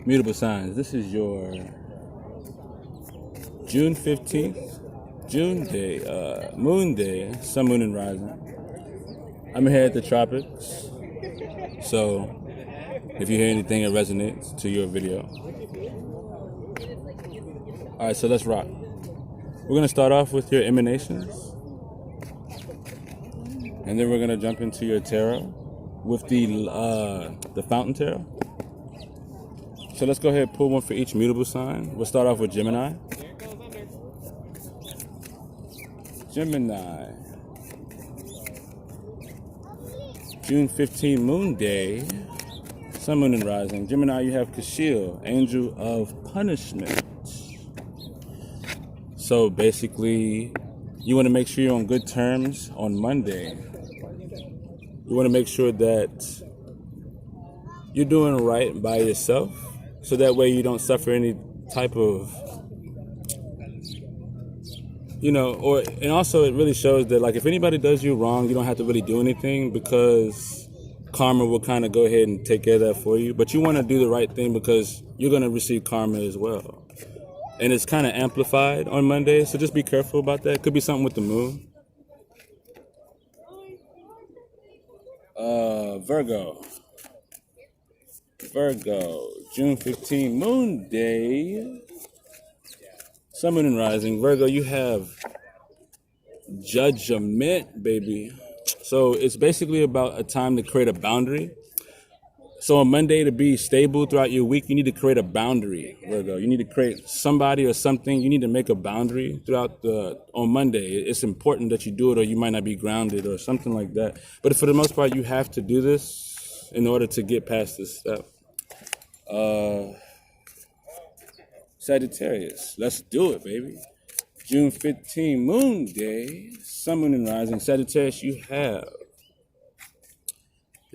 Mutable signs. This is your June 15th, June day, Moon Day, Sun, Moon, and Rising. I'm here at the tropics, so if you hear anything that resonates to your video. All right, so let's rock. We're gonna start off with your emanations, and then we're gonna jump into your tarot with the fountain tarot. So let's go ahead and pull one for each mutable sign. We'll start off with Gemini. Gemini. June 15, Moon Day, Sun, Moon, and Rising. Gemini, you have Kashil, Angel of Punishment. So basically, you want to make sure you're on good terms on Monday. You want to make sure that you're doing right by yourself, so that way you don't suffer any type of, and also it really shows that, like, if anybody does you wrong, you don't have to really do anything, because karma will kind of go ahead and take care of that for you. But you want to do the right thing because you're going to receive karma as well. And it's kind of amplified on Monday, so just be careful about that. Could be something with the moon. Virgo, June 15, Moon Day, Sun, Moon, and Rising. Virgo, you have Judgment, baby. So it's basically about a time to create a boundary. So on Monday, to be stable throughout your week, you need to create a boundary, Virgo. You need to create somebody or something. You need to make a boundary on Monday. It's important that you do it, or you might not be grounded or something like that. But for the most part, you have to do this in order to get past this step. Sagittarius, let's do it, baby. June 15, Moon Day, Sun, Moon, and Rising. Sagittarius, you have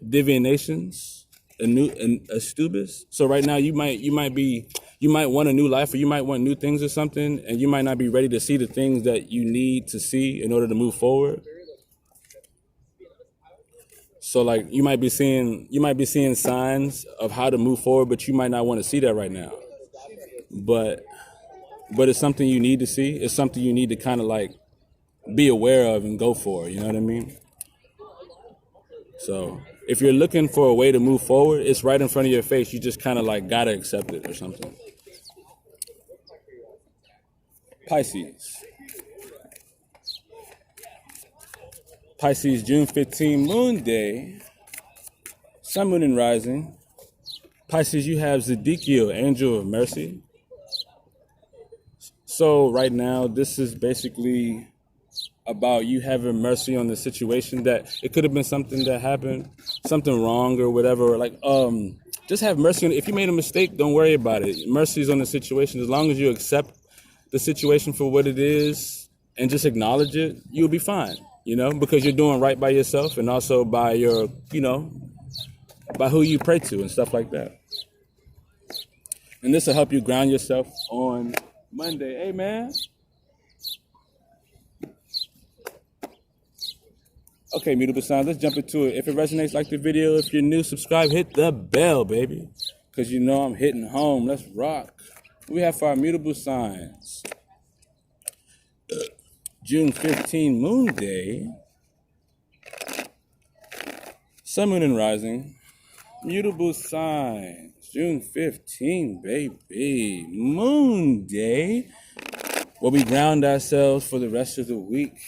divinations, Astubis. So right now you might want a new life, or you might want new things or something, and you might not be ready to see the things that you need to see in order to move forward. So like you might be seeing signs of how to move forward, but you might not want to see that right now. But it's something you need to see. It's something you need to kind of like be aware of and go for. You know what I mean? So if you're looking for a way to move forward, it's right in front of your face. You just kind of like gotta accept it or something. Pisces, June 15, Moon Day, Sun, Moon, and Rising. Pisces, you have Zedekiel, Angel of Mercy. So right now, this is basically about you having mercy on the situation, that it could have been something that happened, something wrong or whatever. Like, just have mercy on it. If you made a mistake, don't worry about it. Mercy is on the situation. As long as you accept the situation for what it is and just acknowledge it, you'll be fine. Because you're doing right by yourself, and also by your, by who you pray to and stuff like that. And this will help you ground yourself on Monday. Amen. Okay, mutable signs, let's jump into it. If it resonates, like the video. If you're new, subscribe, hit the bell, baby. Because I'm hitting home. Let's rock. What we have for our mutable signs? June 15, Moon Day, Sun, Moon, and Rising. Mutable signs, June 15, baby. Moon Day, where we ground ourselves for the rest of the week,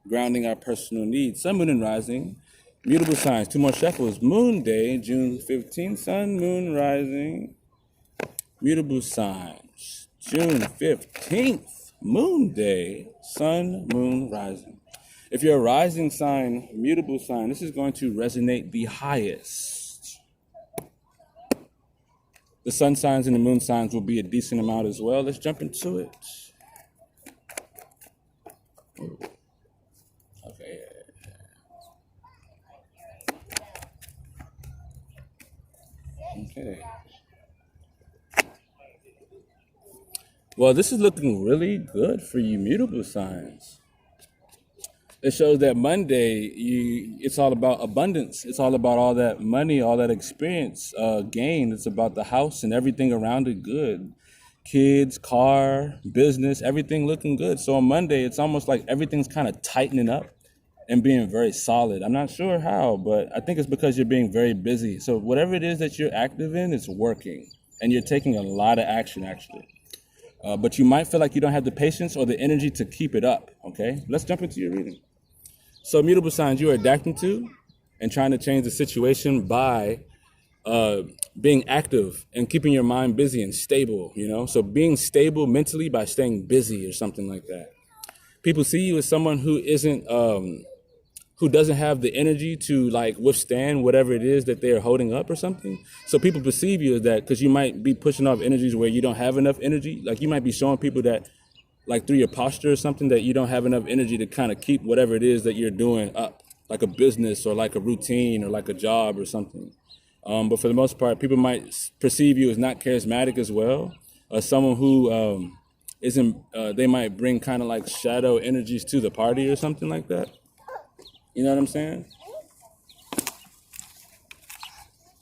grounding our personal needs. Sun, Moon, and Rising. Mutable signs, two more shuffles. Moon Day, June 15, Sun, Moon, Rising. Mutable signs, June 15th. Moon Day, Sun, Moon, Rising. If you're a rising sign, mutable sign, this is going to resonate the highest. The sun signs and the moon signs will be a decent amount as well. Let's jump into it. Okay. Okay. Well, this is looking really good for you, mutable signs. It shows that Monday, it's all about abundance. It's all about all that money, all that experience gain. It's about the house and everything around it good. Kids, car, business, everything looking good. So on Monday, it's almost like everything's kind of tightening up and being very solid. I'm not sure how, but I think it's because you're being very busy. So whatever it is that you're active in, it's working. And you're taking a lot of action, actually. But you might feel like you don't have the patience or the energy to keep it up, okay? Let's jump into your reading. So mutable signs, you are adapting to and trying to change the situation by being active and keeping your mind busy and stable, you know? So being stable mentally by staying busy or something like that. People see you as someone who isn't, who doesn't have the energy to like withstand whatever it is that they're holding up or something. So people perceive you as that because you might be pushing off energies where you don't have enough energy. Like you might be showing people that like through your posture or something that you don't have enough energy to kind of keep whatever it is that you're doing up, like a business or like a routine or like a job or something. But for the most part, people might perceive you as not charismatic as well, or someone who isn't, they might bring kind of like shadow energies to the party or something like that. You know what I'm saying?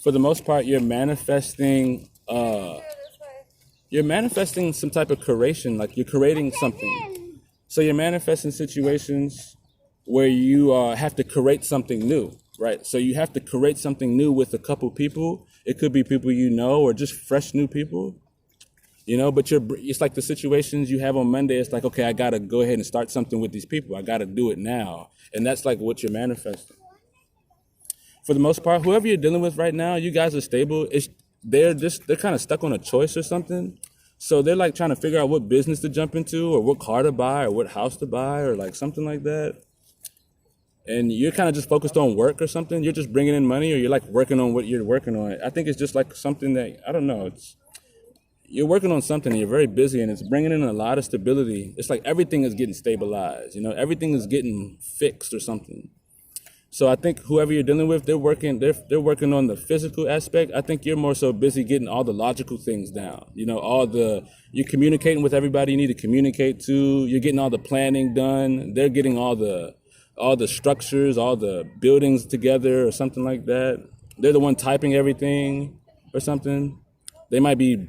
For the most part, you're manifesting some type of creation, like you're creating something. So you're manifesting situations where you have to create something new, right? So you have to create something new with a couple people. It could be people you know or just fresh new people, you know, but it's like the situations you have on Monday. It's like, okay, I got to go ahead and start something with these people. I got to do it now. And that's like what you're manifesting. For the most part, whoever you're dealing with right now, you guys are stable. They're kind of stuck on a choice or something. So they're like trying to figure out what business to jump into or what car to buy or what house to buy or like something like that. And you're kind of just focused on work or something. You're just bringing in money or you're like working on what you're working on. I think it's just like something that, I don't know, you're working on something and you're very busy and it's bringing in a lot of stability. It's like everything is getting stabilized, you know, everything is getting fixed or something. So I think whoever you're dealing with, they're working on the physical aspect. I think you're more so busy getting all the logical things down. You know, you're communicating with everybody you need to communicate to. You're getting all the planning done. They're getting all the structures, all the buildings together or something like that. They're the one typing everything or something. They might be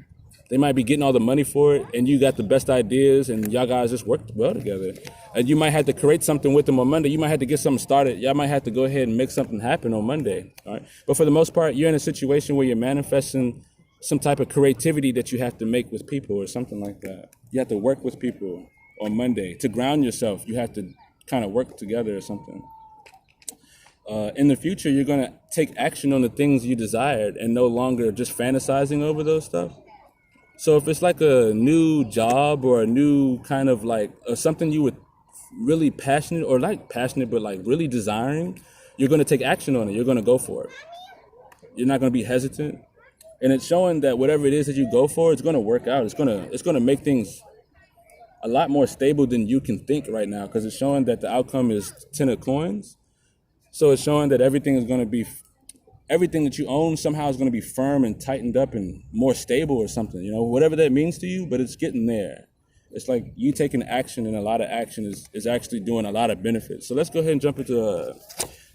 getting all the money for it, and you got the best ideas, and y'all guys just worked well together. And you might have to create something with them on Monday. You might have to get something started. Y'all might have to go ahead and make something happen on Monday, all right? But for the most part, you're in a situation where you're manifesting some type of creativity that you have to make with people or something like that. You have to work with people on Monday. To ground yourself, you have to kind of work together or something. In the future, you're going to take action on the things you desired and no longer just fantasizing over those stuff. So if it's like a new job or a new kind of like something you were really passionate or like passionate but like really desiring, you're going to take action on it. You're going to go for it. You're not going to be hesitant. And it's showing that whatever it is that you go for, it's going to work out. It's going to make things a lot more stable than you can think right now because it's showing that the outcome is 10 of coins. So it's showing that everything that you own somehow is going to be firm and tightened up and more stable or something, you know, whatever that means to you, but it's getting there. It's like you taking action, and a lot of action is actually doing a lot of benefits. So let's go ahead and jump into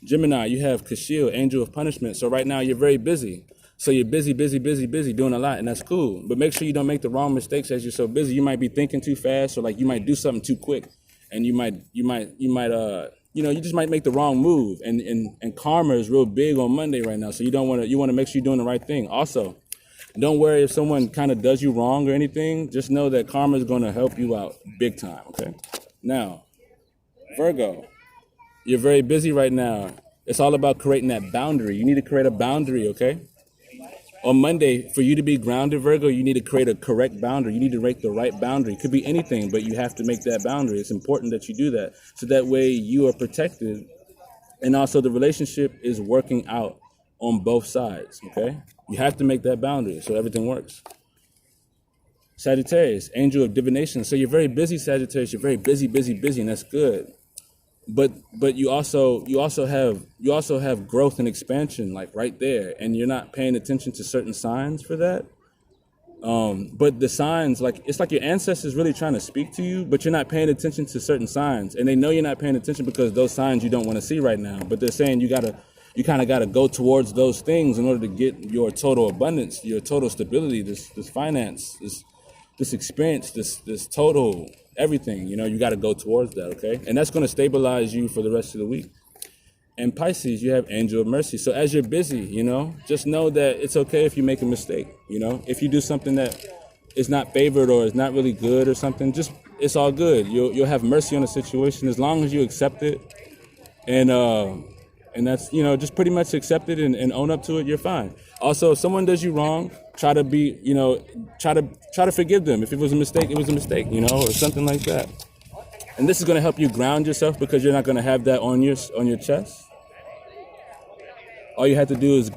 Gemini. You have Kashiel, Angel of Punishment. So right now you're very busy. So you're busy, doing a lot, and that's cool. But make sure you don't make the wrong mistakes as you're so busy. You might be thinking too fast, or like you might do something too quick, and you just might make the wrong move. And karma is real big on Monday right now. So you want to make sure you're doing the right thing. Also, don't worry if someone kind of does you wrong or anything. Just know that karma is going to help you out big time, okay? Now, Virgo, you're very busy right now. It's all about creating that boundary. You need to create a boundary, okay? On Monday, for you to be grounded, Virgo, you need to create a correct boundary. You need to make the right boundary. It could be anything, but you have to make that boundary. It's important that you do that. So that way you are protected. And also the relationship is working out on both sides, okay? You have to make that boundary so everything works. Sagittarius, Angel of Divination. So you're very busy, Sagittarius. You're very busy, and that's good. But you also have growth and expansion like right there, and you're not paying attention to certain signs for that. But the signs, like, it's like your ancestors really trying to speak to you, but you're not paying attention to certain signs. And they know you're not paying attention because those signs you don't want to see right now. But they're saying you kind of got to go towards those things in order to get your total abundance, your total stability, this finance, this experience, this total everything. You got to go towards that, okay? And that's going to stabilize you for the rest of the week. And Pisces, you have Angel of Mercy. So as you're busy, just know that it's okay if you make a mistake. If you do something that is not favored or is not really good or something, just it's all good. You'll have mercy on the situation as long as you accept it, and that's just pretty much accept it and own up to it. You're fine. Also, if someone does you wrong, try to be try to forgive them. If it was a mistake, it was a mistake, or something like that. And this is going to help you ground yourself because you're not going to have that on your chest. All you have to do is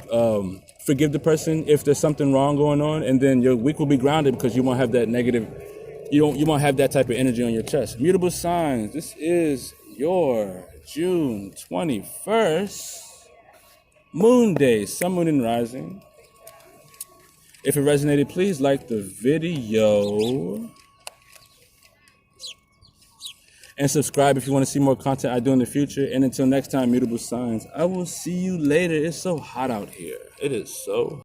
forgive the person if there's something wrong going on, and then your week will be grounded because you won't have that negative, you won't have that type of energy on your chest. Mutable signs, this is your June 21st, Moon Day, Sun, Moon, and Rising. If it resonated, please like the video. And subscribe if you want to see more content I do in the future. And until next time, mutable signs, I will see you later. It's so hot out here. It is so